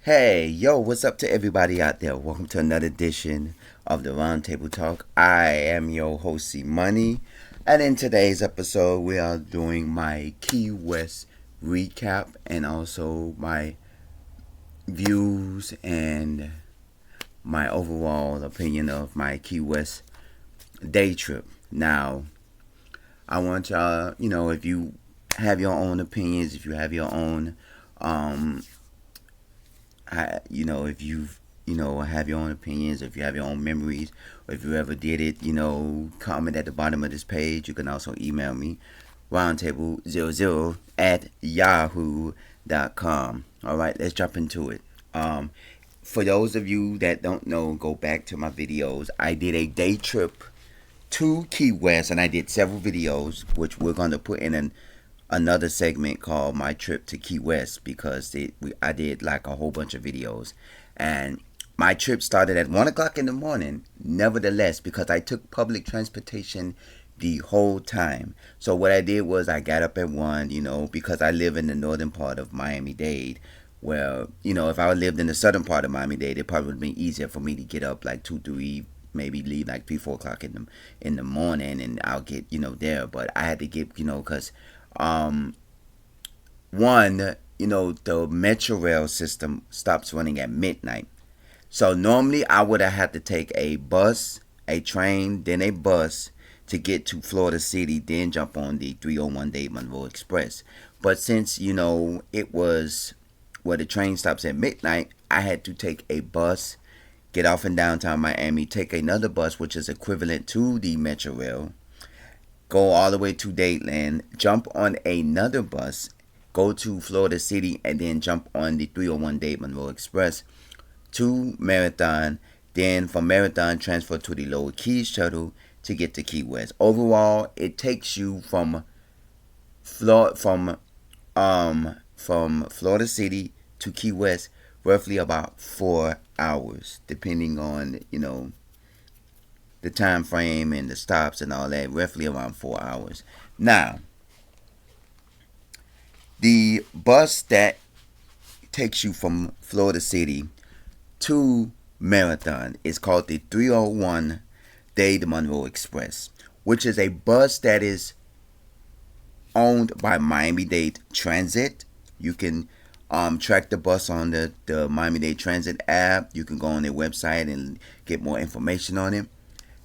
Hey, yo, what's up to everybody out there? Welcome to another edition of the Roundtable Talk. I am your host, C Money, and in today's episode, we are doing my Key West recap and also my views and my overall opinion of my Key West day trip. Now, I want y'all, if you have your own opinions, if you have your own um, if have your own opinions, if you have your own memories, or if you ever did it, comment at the bottom of this page. You can also email me, roundtable00@yahoo.com. All right, let's jump into it. For those of you that don't know, go back to my videos. I did a day trip to Key West, and I did several videos, which we're going to put in another segment called my trip to Key West because I did like a whole bunch of videos, and my trip started at 1 o'clock in the morning. Nevertheless, because I took public transportation the whole time. So what I did was I got up at 1, because I live in the northern part of Miami-Dade. Well, if I lived in the southern part of Miami-Dade, it probably would have been easier for me to get up like 2, 3, maybe leave like 3, 4 o'clock in the morning, and I'll get there. But I had to get because um, one, the Metro Rail system stops running at midnight. So normally I would have had to take a bus, a train, then a bus to get to Florida City, then jump on the 301 Dade Monroe Express. But since, it was where the train stops at midnight, I had to take a bus, get off in downtown Miami, take another bus, which is equivalent to the Metro Rail, go all the way to Dadeland, jump on another bus, go to Florida City, and then jump on the 301 Dade Monroe Express to Marathon. Then from Marathon, transfer to the Lower Keys shuttle to get to Key West. Overall, it takes you from Florida City to Key West roughly about 4 hours, depending on the time frame and the stops and all that. Roughly around 4 hours. Now, the bus that takes you from Florida City to Marathon is called the 301 Dade Monroe Express, which is a bus that is owned by Miami-Dade Transit. You can track the bus on the Miami-Dade Transit app. You can go on their website and get more information on it.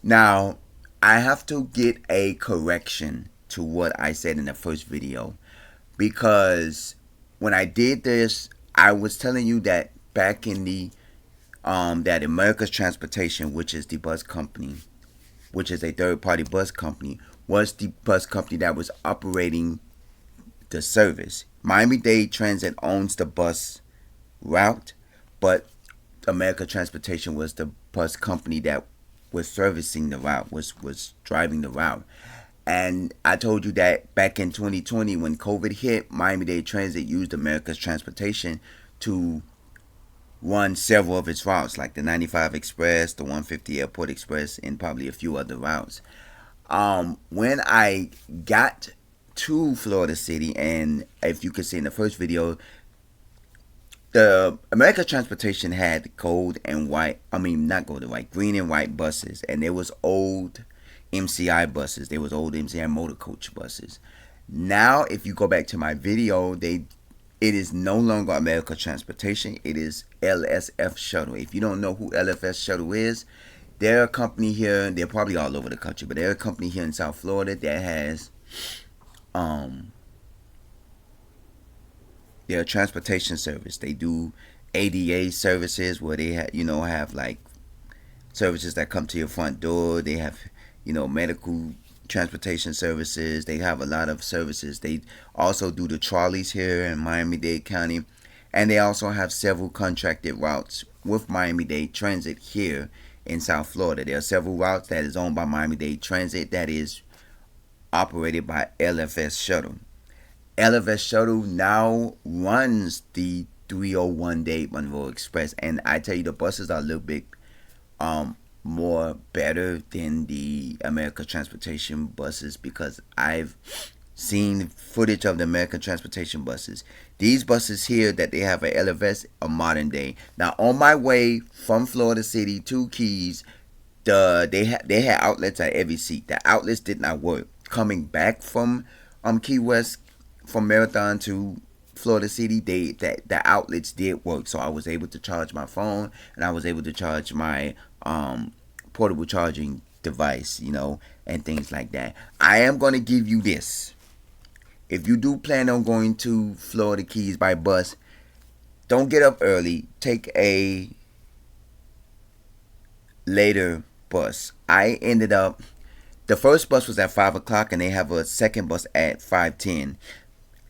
Now, I have to get a correction to what I said in the first video, because when I did this, I was telling you that back in the that America's Transportation, which is the bus company, which is a third-party bus company, was the bus company that was operating the service. Miami-Dade Transit owns the bus route, but America Transportation was the bus company that was servicing the route, was driving the route. And I told you that back in 2020, when COVID hit, Miami-Dade Transit used America's Transportation to run several of its routes, like the 95 Express, the 150 Airport Express, and probably a few other routes. When I got to Florida City, and if you could see in the first video, the America Transportation had gold and white, I mean not gold and white, green and white buses, and there was old MCI buses, there was old MCI motor coach buses. Now, if you go back to my video, it is no longer America Transportation, it is LSF Shuttle. If you don't know who LSF Shuttle is, they're a company here, they're probably all over the country, but they're a company here in South Florida that has their transportation service. They do ADA services where they have like services that come to your front door. They have medical transportation services. They have a lot of services. They also do the trolleys here in Miami-Dade County, and they also have several contracted routes with Miami-Dade Transit here in South Florida. There are several routes that is owned by Miami-Dade Transit that is operated by LFS Shuttle. LFS Shuttle now runs the 301 Dade Monroe Express, and I tell you, the buses are a little bit more better than the America Transportation buses, because I've seen footage of the American transportation buses. These buses here that they have at LFS are modern day. Now on my way from Florida City to Keys, they had outlets at every seat. The outlets did not work. Coming back from Key West, from Marathon to Florida City, the outlets did work. So I was able to charge my phone, and I was able to charge my portable charging device, and things like that. I am going to give you this. If you do plan on going to Florida Keys by bus, don't get up early. Take a later bus. I ended up, the first bus was at 5 o'clock, and they have a second bus at 5:10.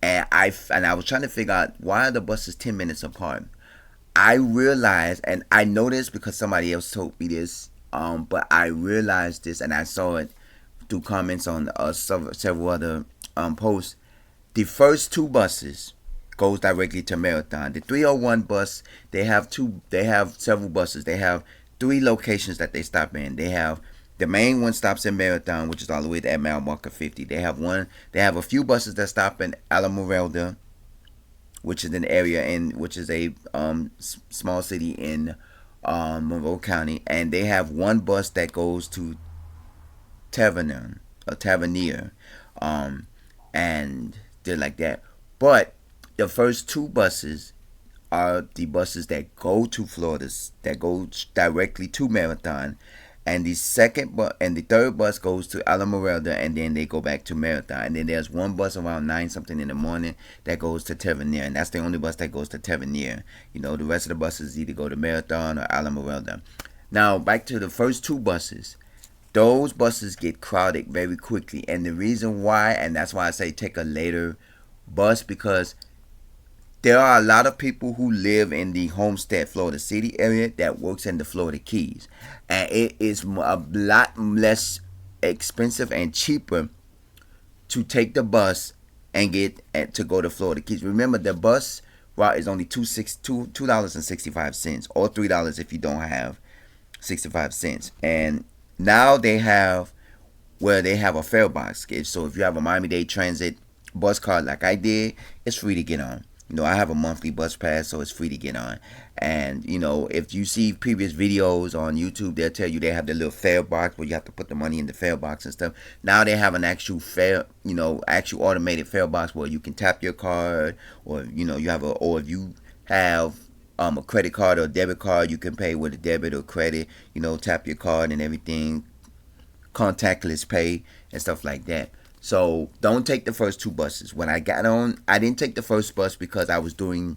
And I was trying to figure out why are the buses 10 minutes apart. I realized, and I know this because somebody else told me this, but I realized this, and I saw it through comments on several other posts. The first two buses goes directly to Marathon. The 301 bus, they have several buses. They have 3 locations that they stop in. They have the main one stops in Marathon, which is all the way at mile marker 50. They have a few buses that stop in Alamoelda, which is an area which is a small city in Monroe County, and they have one bus that goes to Tavernier, and they're like that. But the first 2 buses are the buses that go to Florida, that go directly to Marathon, and the third bus goes to Alamoelda, and then they go back to Marathon. And then there's one bus around 9 something in the morning that goes to Tavernier, and that's the only bus that goes to Tavernier. The rest of the buses either go to Marathon or Alamoelda. Now back to the first 2 buses. Those buses get crowded very quickly, and the reason why, and that's why I say take a later bus, because there are a lot of people who live in the Homestead, Florida City area that works in the Florida Keys, and it is a lot less expensive and cheaper to take the bus and to go to Florida Keys. Remember, the bus route is only $2.65 or $3 if you don't have 65 cents, and now they have a fare box. So if you have a Miami-Dade Transit bus card like I did, it's free to get on. I have a monthly bus pass, so it's free to get on. And, if you see previous videos on YouTube, they'll tell you they have the little fare box where you have to put the money in the fare box and stuff. Now they have an actual actual automated fare box where you can tap your card, or, if you have a credit card or debit card, you can pay with a debit or credit, tap your card and everything, contactless pay and stuff like that. So don't take the first 2 buses. When I got on, I didn't take the first bus because I was doing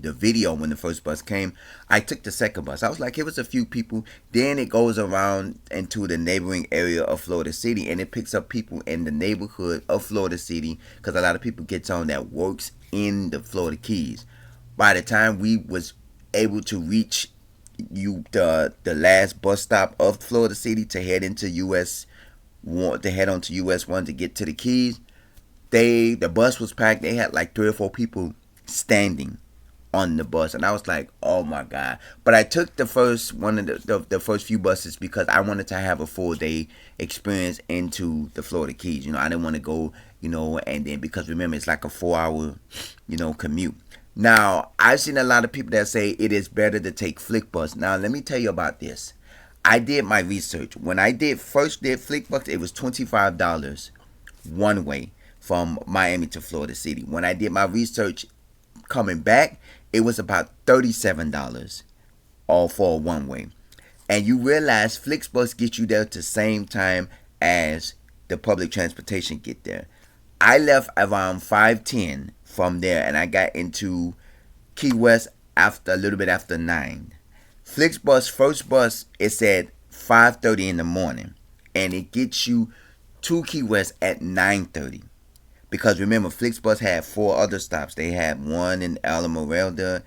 the video when the first bus came. I took the second bus. I was like, it was a few people. Then it goes around into the neighboring area of Florida City, and it picks up people in the neighborhood of Florida City, because a lot of people gets on that works in the Florida Keys. By the time we was able to reach the last bus stop of Florida City to head into onto US 1 to get to the Keys, the bus was packed. They had like 3 or 4 people standing on the bus, and I was like, oh my god. But I took the first few buses because I wanted to have a full day experience into the Florida Keys. I didn't want to go, and then, because remember, it's like a 4-hour commute. Now I've seen a lot of people that say it is better to take FlickBus. Now let me tell you about this. I did my research. When I first did FlickBus, it was $25 one way from Miami to Florida City. When I did my research coming back, it was about $37 all for a one way. And you realize FlickBus gets you there at the same time as the public transportation get there. I left around 5:10 from there, and I got into Key West a little bit after 9. FlickBus first bus, it said 5:30 in the morning, and it gets you to Key West at 9:30. Because remember, FlickBus had 4 other stops. They had one in Alamoelda,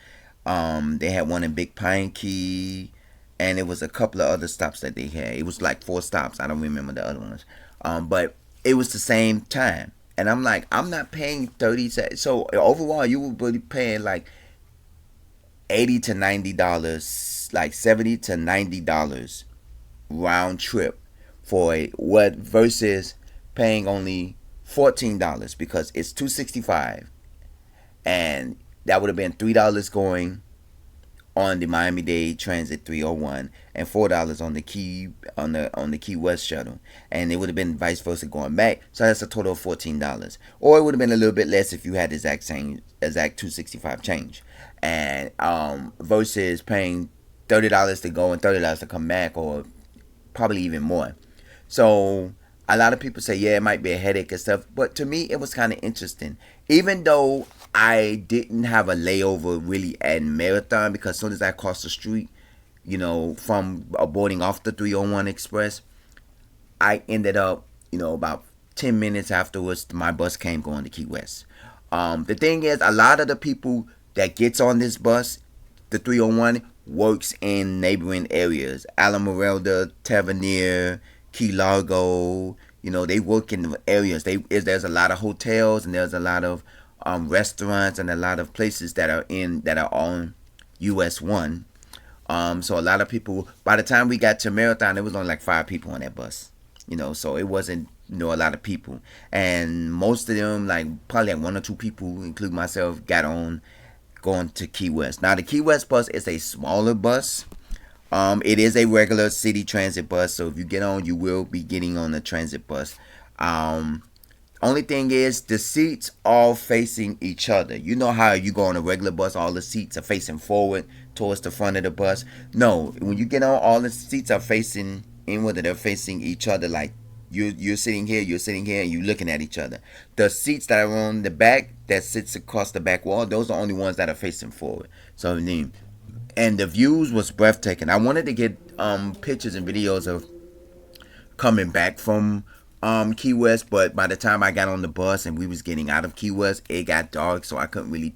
they had one in Big Pine Key, and it was a couple of other stops that they had. It was like 4 stops. I don't remember the other ones, but it was the same time. And I'm like, I'm not paying 30 cents. So overall, you will be paying like $80 to $90, like $70 to $90 round trip for versus paying only $14 because it's 265, and that would have been $3 going on the Miami-Dade Transit 301 and $4 on the Key West shuttle, and it would have been vice versa going back. So that's a total of $14, or it would have been a little bit less if you had the exact 265 change, and versus paying $30 to go and $30 to come back, or probably even more. So a lot of people say, yeah, it might be a headache and stuff, but to me, it was kind of interesting. Even though I didn't have a layover really at Marathon, because as soon as I crossed the street, from boarding off the 301 Express, I ended up, about 10 minutes afterwards, my bus came going to Key West. The thing is, a lot of the people that gets on this bus, the 301, works in neighboring areas. Alamerelda, Tavernier, Key Largo. They work in the areas. There's a lot of hotels, and there's a lot of restaurants, and a lot of places that are on US 1. So a lot of people, by the time we got to Marathon, there was only like 5 people on that bus. So it wasn't a lot of people, and most of them, like probably like 1 or 2 people, including myself, got on going to Key West. Now the Key West bus is a smaller bus. It is a regular city transit bus, so if you get on, you will be getting on the transit bus. Only thing is, the seats all facing each other. You know how you go on a regular bus, all the seats are facing forward towards the front of the bus? No, when you get on, all the seats are facing inward, they're facing each other, like you're sitting here, and you're looking at each other. The seats that are on the back, that sits across the back wall, those are the only ones that are facing forward. So, and the views was breathtaking. I wanted to get pictures and videos of coming back from Key West, but by the time I got on the bus and we was getting out of Key West, it got dark, so I couldn't really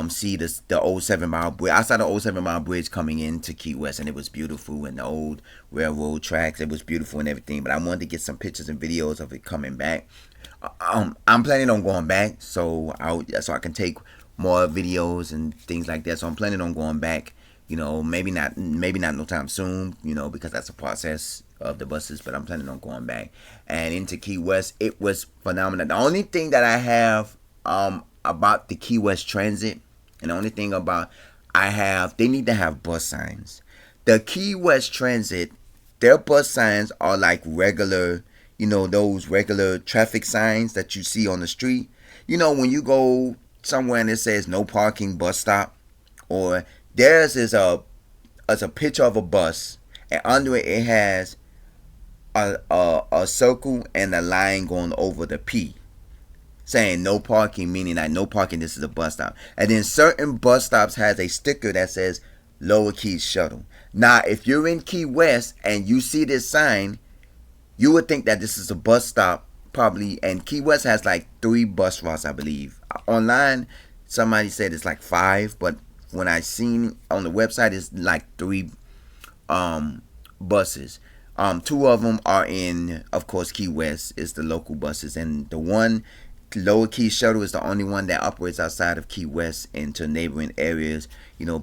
see the old 7 Mile Bridge. I saw the old 7 Mile Bridge coming into Key West, and it was beautiful, and the old railroad tracks, it was beautiful and everything, but I wanted to get some pictures and videos of it coming back. I'm planning on going back, so I can take more videos and things like that. So I'm planning on going back. Maybe not no time soon. Because that's a process of the buses. But I'm planning on going back and into Key West. It was phenomenal. The only thing that I have about the Key West Transit, and the only thing they need to have bus signs. The Key West Transit, their bus signs are like regular, those regular traffic signs that you see on the street. When you go somewhere and it says no parking bus stop, or theirs is a picture of a bus, and under it has a circle and a line going over the P, saying no parking, meaning that no parking, this is a bus stop. And then certain bus stops has a sticker that says Lower Keys Shuttle. Now, if you're in Key West and you see this sign, you would think that this is a bus stop, probably. And Key West has like 3 bus routes, I believe. Online, somebody said it's like 5, but when I seen on the website, it's like 3 buses. 2 of them are in, of course, Key West is the local buses, and the one Lower Key Shuttle is the only one that operates outside of Key West into neighboring areas.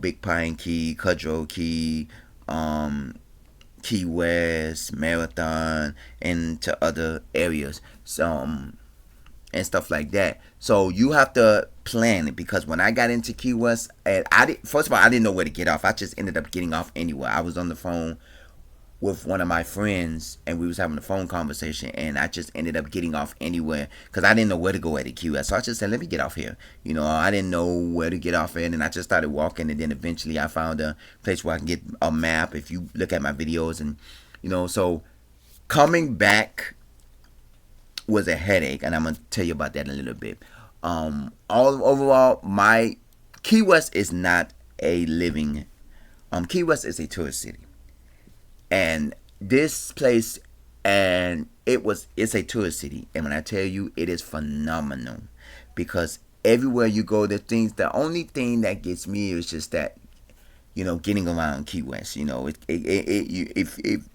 Big Pine Key, Cudjoe Key, Key West, Marathon, and to other areas. So, and stuff like that. So you have to plan it, because when I got into Key West, and first of all, I didn't know where to get off. I just ended up getting off anywhere. I was on the phone with one of my friends, and we was having a phone conversation, and I just ended up getting off anywhere because I didn't know where to go at the Key West. So I just said, let me get off here. I didn't know where to get off at, and I just started walking, and then eventually I found a place where I can get a map if you look at my videos. And so coming back was a headache, and I'm gonna tell you about that in a little bit. Overall, my Key West is not a living. Key West is a tourist city, and this place, and it's a tourist city. And when I tell you, it is phenomenal, because everywhere you go, the only thing that gets me is just that, getting around Key West. If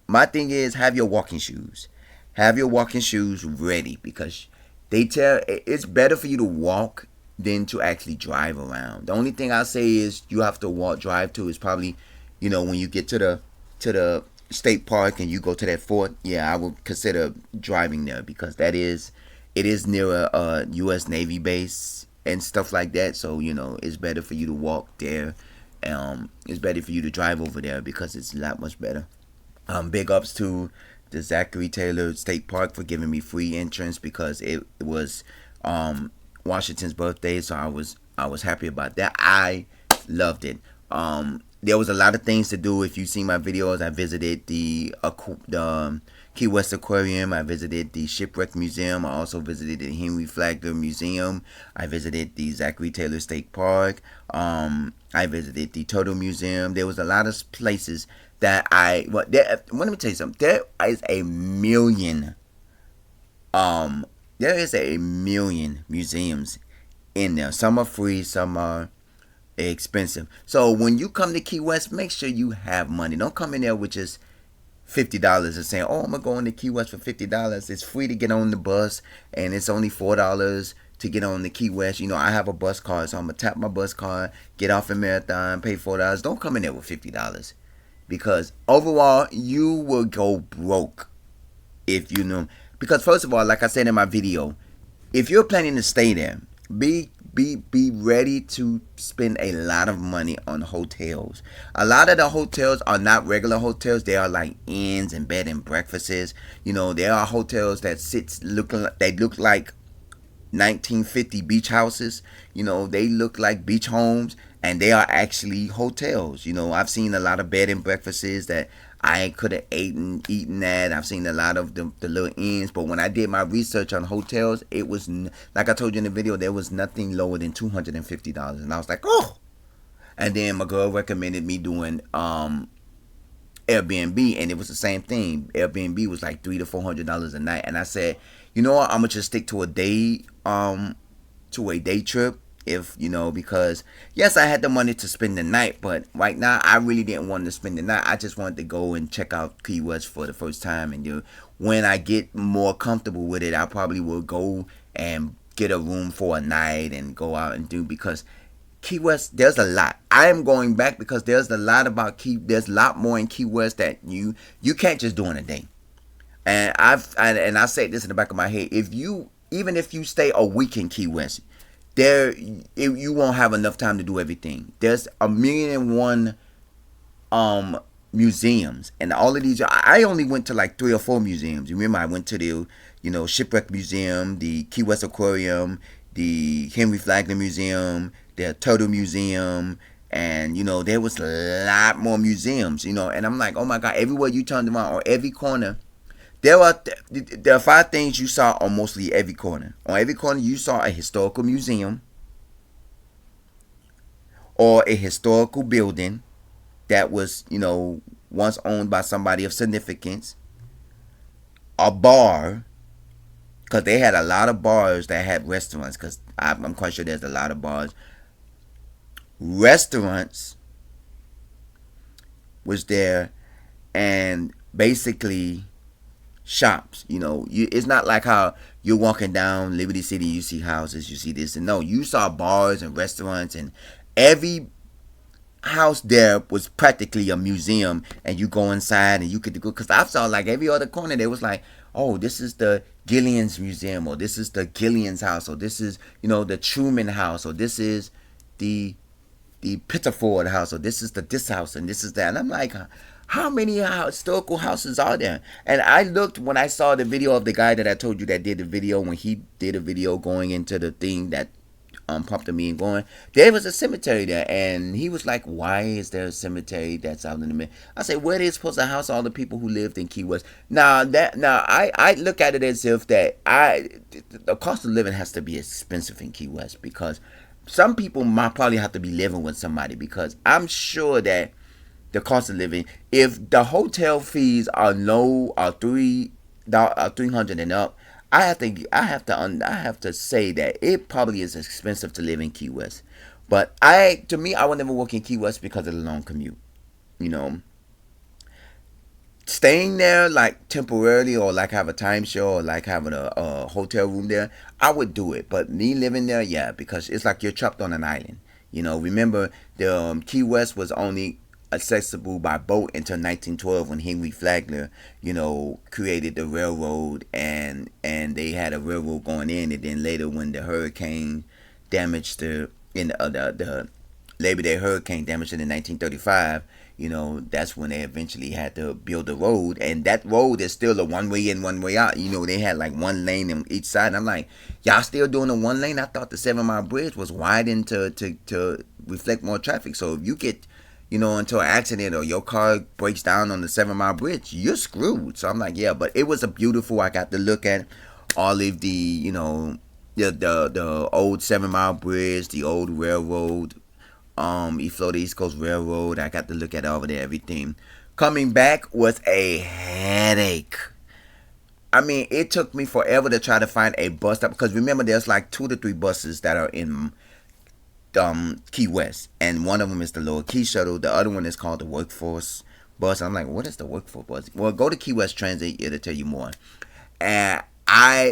my thing is, have your walking shoes. Have your walking shoes ready, because they tell it's better for you to walk than to actually drive around. The only thing I'll say is you have to drive to is probably, when you get to the state park and you go to that fort, yeah, I would consider driving there because it is near a U.S. Navy base and stuff like that. So it's better for you to walk there. It's better for you to drive over there because it's a lot much better. Big ups to the Zachary Taylor State Park for giving me free entrance because it was Washington's birthday, so I was happy about that. I loved it. There was a lot of things to do. If you see my videos, I visited the Key West Aquarium. I visited the Shipwreck Museum. I also visited the Henry Flagler Museum. I visited the Zachary Taylor State Park. I visited the Turtle Museum. There was a lot of places that let me tell you something. There is a million museums in there. Some are free, some are expensive. So when you come to Key West, make sure you have money. Don't come in there with just $50 and saying, "Oh, I'm gonna go into Key West for $50." It's free to get on the bus, and it's only $4 to get on the Key West. I have a bus card, so I'm gonna tap my bus card, get off in Marathon, pay $4. Don't come in there with $50 because overall you will go broke if you know. Because first of all, like I said in my video, if you're planning to stay there, be ready to spend a lot of money on hotels. A lot of the hotels are not regular hotels. They are like inns and bed and breakfasts. There are hotels that look like 1950 beach houses. They look like beach homes, and they are actually hotels. I've seen a lot of bed and breakfasts that I could have eaten at. I've seen a lot of the little inns, but when I did my research on hotels, it was like I told you in the video, there was nothing lower than $250, and I was like, oh. And then my girl recommended me doing Airbnb, and it was the same thing. Airbnb was like $300 to $400 a night, and I said, you know what, I'm gonna just stick to a day trip. Because yes, I had the money to spend the night, but right now I really didn't want to spend the night. I just wanted to go and check out Key West for the first time, and when I get more comfortable with it, I probably will go and get a room for a night and go out and do, because Key West, there's a lot. I am going back because there's a lot there's a lot more in Key West that you can't just do in a day. And I say this in the back of my head, even if you stay a week in Key West, you won't have enough time to do everything. There's 1,000,001 museums, and all of these, I only went to like 3 or 4 museums. You remember I went to the Shipwreck Museum, the Key West Aquarium, the Henry Flagler Museum, the Turtle Museum, and there was a lot more museums. And I'm like, oh my God, everywhere you turned around, or every corner, there are 5 things you saw on mostly every corner. On every corner, you saw a historical museum or a historical building that was, once owned by somebody of significance. A bar, because they had a lot of bars that had restaurants, because I'm quite sure there's a lot of bars. Restaurants was there, and basically shops. It's not like how you're walking down Liberty City, you see houses, you see this, and no, you saw bars and restaurants, and every house there was practically a museum, and you go inside and you could go, because I saw like every other corner there was like, oh, this is the Gillian's Museum, or this is the Gillian's house, or this is the Truman house, or this is the Pitterford house, or this is this house, and this is that. And I'm like, how many historical houses are there? And I looked when I saw the video of the guy that I told you that did the video, when he did a video going into the thing that prompted me and going, there was a cemetery there, and he was like, why is there a cemetery that's out in the middle? I said, where are they supposed to house all the people who lived in Key West? Now I look at it as if that the cost of living has to be expensive in Key West, because some people might probably have to be living with somebody, because I'm sure that the cost of living, if the hotel fees are low, are $300 and up, I have to say that it probably is expensive to live in Key West. But to me, I would never work in Key West because of the long commute. Staying there like temporarily, or like have a timeshare, or like having a hotel room there, I would do it. But me living there, yeah, because it's like you're trapped on an island. Remember the Key West was only accessible by boat until 1912 when Henry Flagler, created the railroad, and they had a railroad going in, and then later when the hurricane damaged the Labor Day hurricane damaged it in 1935. That's when they eventually had to build a road, and that road is still a one way in, one way out. They had like one lane on each side. And I'm like, y'all still doing a one lane? I thought the 7 Mile Bridge was widened to reflect more traffic. So if you get, into an accident or your car breaks down on the 7 Mile Bridge, you're screwed. So I'm like, yeah, but it was a beautiful. I got to look at all of the old 7 Mile Bridge, the old railroad, Florida East Coast Railroad. I got to look at all of everything. Coming back was a headache. I mean, it took me forever to try to find a bus stop, because remember, there's like 2 to 3 buses that are in Key West, and one of them is the Lower Key Shuttle. The other one is called the Workforce Bus. I'm like, what is the Workforce Bus? Well, go to Key West Transit, it'll tell you more. And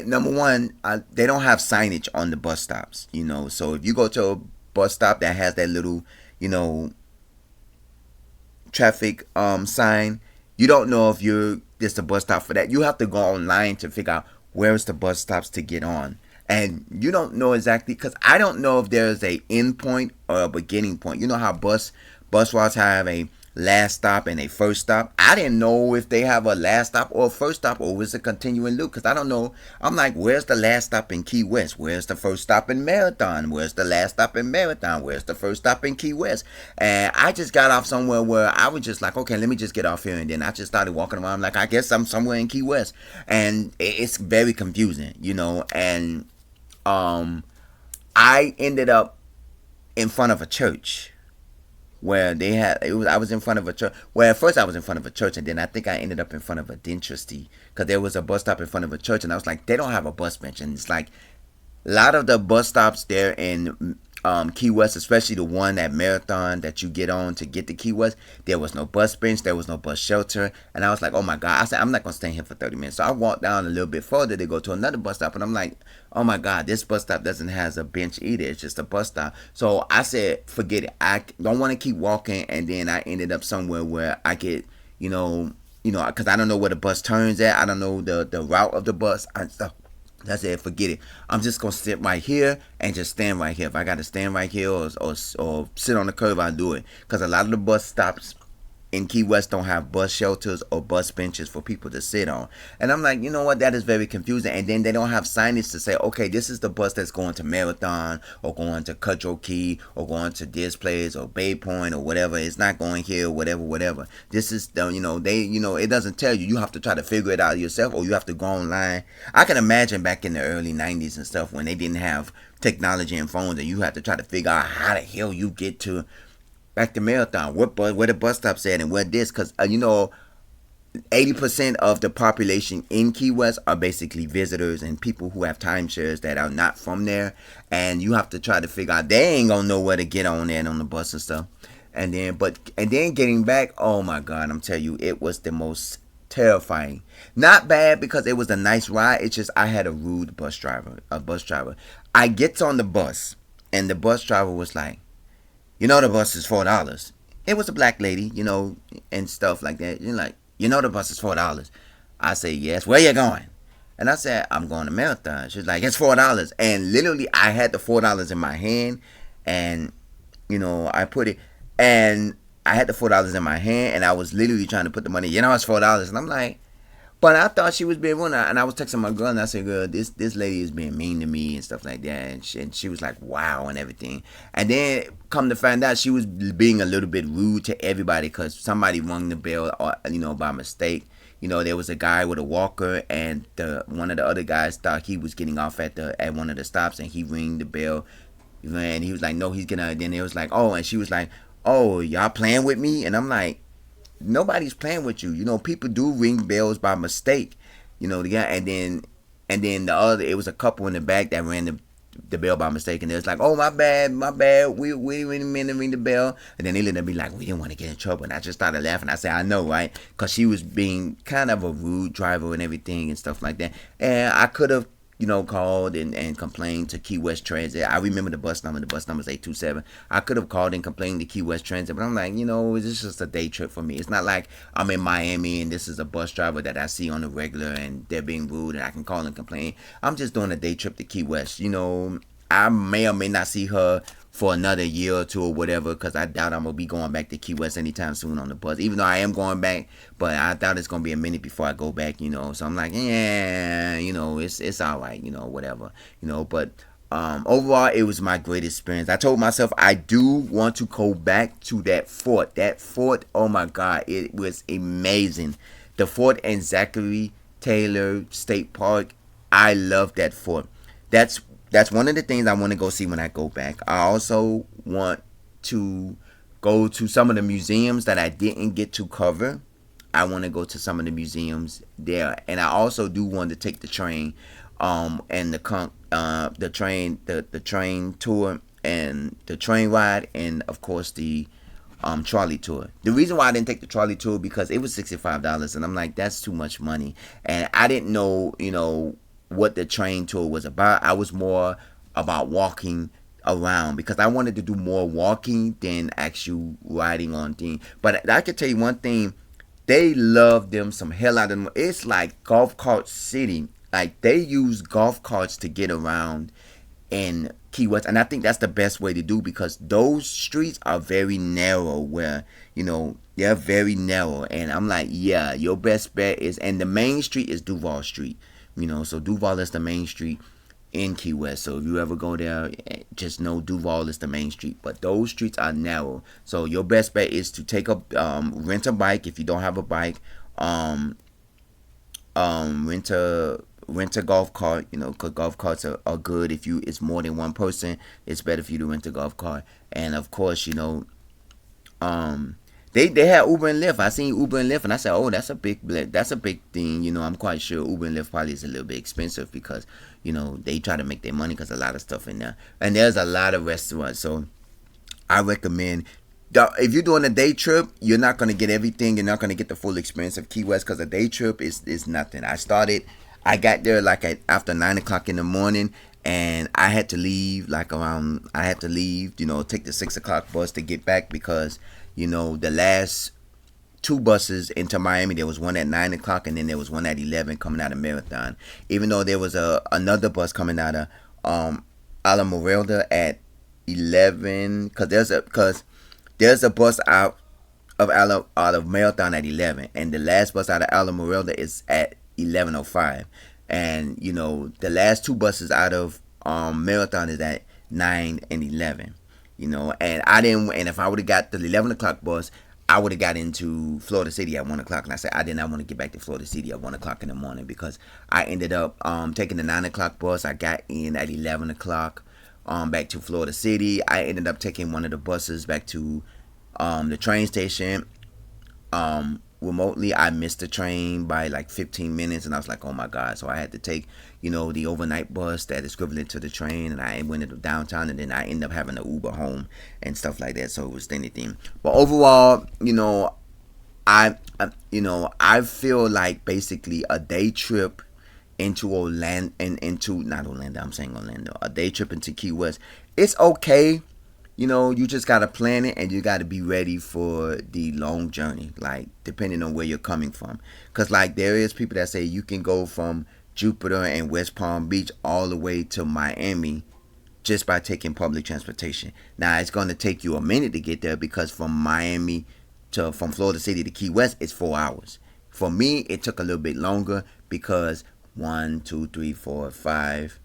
number one, they don't have signage on the bus stops, so if you go to a bus stop that has that little, traffic sign, you don't know if there's a bus stop for that. You have to go online to figure out where's the bus stops to get on. And you don't know exactly, because I don't know if there's a end point or a beginning point. You know how bus routes have a last stop and a first stop? I didn't know if they have a last stop or a first stop, or was it a continuing loop, because I don't know. I'm like, where's the last stop in Key West? Where's the first stop in Marathon? Where's the last stop in Marathon? Where's the first stop in Key West? And I just got off somewhere where I was just like, okay, let me just get off here. And then I just started walking around. I'm like, I guess I'm somewhere in Key West. And it's very confusing, and I ended up in front of a church where I was in front of a church. Well, at first I was in front of a church, and then I think I ended up in front of a dentistry, because there was a bus stop in front of a church, and I was like, they don't have a bus bench. And it's like a lot of the bus stops there in Key West, especially the one at Marathon that you get on to get to Key West, there was no bus bench, there was no bus shelter. And I was like, oh my God. I said, I'm not going to stay here for 30 minutes. So I walked down a little bit further to go to another bus stop, and I'm like, oh my God, this bus stop doesn't have a bench either. It's just a bus stop. So I said, forget it. I don't want to keep walking. And then I ended up somewhere where I could, because I don't know where the bus turns at. I don't know the route of the bus. I said, forget it. I'm just going to sit right here and just stand right here. If I got to stand right here or sit on the curb, I'll do it. Because a lot of the bus stops in Key West don't have bus shelters or bus benches for people to sit on. And I'm like, you know what? That is very confusing. And then they don't have signage to say, okay, this is the bus that's going to Marathon or going to Cudjoe Key or going to this place or Bay Point or whatever. It's not going here, whatever. This is, it doesn't tell you. You have to try to figure it out yourself, or you have to go online. I can imagine back in the early 90s and stuff when they didn't have technology and phones, and you had to try to figure out how the hell you get to back to Marathon, where the bus stop's at, and where this, because 80% of the population in Key West are basically visitors and people who have timeshares that are not from there, and you have to try to figure out, they ain't gonna know where to get on there on the bus and stuff. And then getting back, oh my God, I'm telling you, it was the most terrifying. Not bad because it was a nice ride. It's just I had a rude bus driver. I gets on the bus, and the bus driver was like, the bus is $4. It was a black lady, and stuff like that. You're like, the bus is $4. I say, yes. Where you going? And I said, I'm going to Marathon. She's like, it's $4. And literally, I had the $4 in my hand, and, I put it, and I had the $4 in my hand, and I was literally trying to put the money, it's $4. And I'm like, but I thought she was being rude, and I was texting my girl, and I said, girl, this lady is being mean to me and stuff like that. And she was like, wow, and everything. And then come to find out, she was being a little bit rude to everybody because somebody rung the bell, by mistake. There was a guy with a walker, and one of the other guys thought he was getting off at one of the stops, and he rang the bell. And he was like, no, he's gonna. Then it was like, oh, and she was like, oh, y'all playing with me? And I'm like, nobody's playing with you. People do ring bells by mistake. The guy, and then the other, it was a couple in the back that rang the bell by mistake, and it was like, oh, my bad, we didn't mean to ring the bell. And then they let them be like, we didn't want to get in trouble. And I just started laughing. I said, I know, right? Because she was being kind of a rude driver and everything and stuff like that. And I could have called and complained to Key West Transit. I remember the bus number. The bus number is 827. I could have called and complained to Key West Transit, but I'm like, this is just a day trip for me. It's not like I'm in Miami and this is a bus driver that I see on the regular and they're being rude and I can call and complain. I'm just doing a day trip to Key West. I may or may not see her for another year or two or whatever, because I doubt I'm gonna be going back to Key West anytime soon on the bus. Even though I am going back, but I doubt it's gonna be a minute before I go back. So I'm like, yeah, it's all right, whatever, But overall, it was my great experience. I told myself I do want to go back to that fort. That fort, oh my God, it was amazing. The fort in Zachary Taylor State Park. I love that fort. That's one of the things I want to go see when I go back. I also want to go to some of the museums that I didn't get to cover. I want to go to some of the museums there, and I also do want to take the train, and the train tour and the train ride, and of course the trolley tour. The reason why I didn't take the trolley tour because it was $65, and I'm like, that's too much money, and I didn't know, what the train tour was about. I was more about walking around because I wanted to do more walking than actual riding on things. But I can tell you one thing, they love them some hell out of them. It's like golf cart city. Like they use golf carts to get around in Key West, and I think that's the best way to do because those streets are very narrow where they're very narrow, and I'm like, yeah, your best bet is, and the main street is Duval Street. So Duval is the main street in Key West. So if you ever go there, just know Duval is the main street. But those streets are narrow. So your best bet is to rent a bike if you don't have a bike. Rent a golf cart. Because golf carts are good if it's more than one person. It's better for you to rent a golf cart. And of course, They had Uber and Lyft. I seen Uber and Lyft, and I said, "Oh, that's a big thing." I'm quite sure Uber and Lyft probably is a little bit expensive because they try to make their money because a lot of stuff in there, and there's a lot of restaurants. So I recommend if you're doing a day trip, you're not gonna get everything. You're not gonna get the full experience of Key West because a day trip is nothing. I got there after 9 o'clock in the morning. And I had to leave take the 6 o'clock bus to get back because the last two buses into Miami, there was one at 9 o'clock and then there was one at 11 coming out of Marathon. Even though there was another bus coming out of Alamorilda at 11, because there's a bus out of Marathon at 11, and the last bus out of Alamorilda is at 11:05. And the last two buses out of Marathon is at 9 and 11. And if I would have got the 11 o'clock bus, I would have got into Florida City at 1 o'clock. And I said I did not want to get back to Florida City at 1 o'clock in the morning because I ended up taking the 9 o'clock bus. I got in at 11 o'clock back to Florida City. I ended up taking one of the buses back to the train station. Remotely, I missed the train by like 15 minutes, and I was like, oh my God. So I had to take the overnight bus that is equivalent to the train, and I went into downtown, and then I ended up having to Uber home and stuff like that. So it was anything. But overall, I feel like basically a day trip into Orlando, not Orlando, I'm saying Orlando, a day trip into Key West, it's okay. You just got to plan it, and you got to be ready for the long journey, like depending on where you're coming from. Because like there is people that say you can go from Jupiter and West Palm Beach all the way to Miami just by taking public transportation. Now it's going to take you a minute to get there because from Florida City to Key West, it's 4 hours. For me, it took a little bit longer because 1, 2, 3, 4, 5,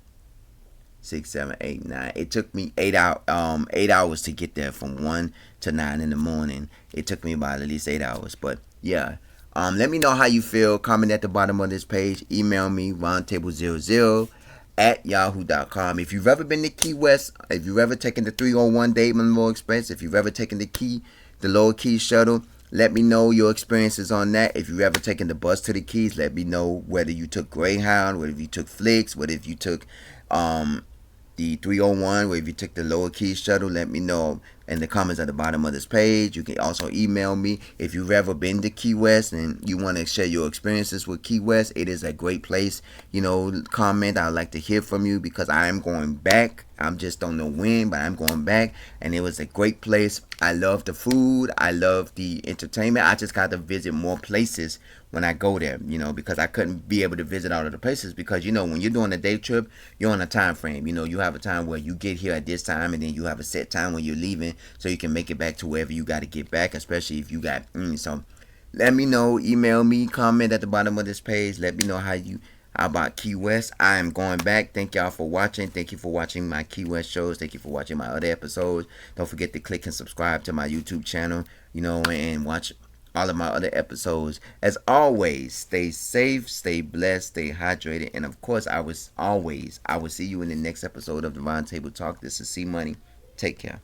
6, 7, 8, 9. It took me 8 hours to get there from 1 to 9 in the morning. It took me about at least 8 hours. But yeah, let me know how you feel. Comment at the bottom of this page. Email me roundtable00@yahoo.com. If you've ever been to Key West, if you've ever taken the 301 Dade Monroe Express, if you've ever taken the Lower Keys shuttle, let me know your experiences on that. If you've ever taken the bus to the Keys, let me know whether you took Greyhound, whether you took Flix, whether you took the 301, where if you took the Lower Keys shuttle, let me know. in the comments at the bottom of this page. You can also email me if you've ever been to Key West and you want to share your experiences with Key West. It is a great place. Comment. I'd like to hear from you because I am going back. I just don't know when, but I'm going back, and it was a great place. I love the food. I love the entertainment. I just got to visit more places when I go there, because I couldn't be able to visit all of the places because, when you're doing a day trip, you're on a time frame. You have a time where you get here at this time, and then you have a set time when you're leaving so you can make it back to wherever you got to get back, especially if you got, so let me know, email me, comment at the bottom of this page. Let me know how about Key West. I am going back. Thank y'all for watching. Thank you for watching my Key West shows. Thank you for watching my other episodes. Don't forget to click and subscribe to my YouTube channel, and watch all of my other episodes. As always, stay safe, stay blessed, stay hydrated, and of course, I will see you in the next episode of the Round Table Talk. This is C Money. Take care.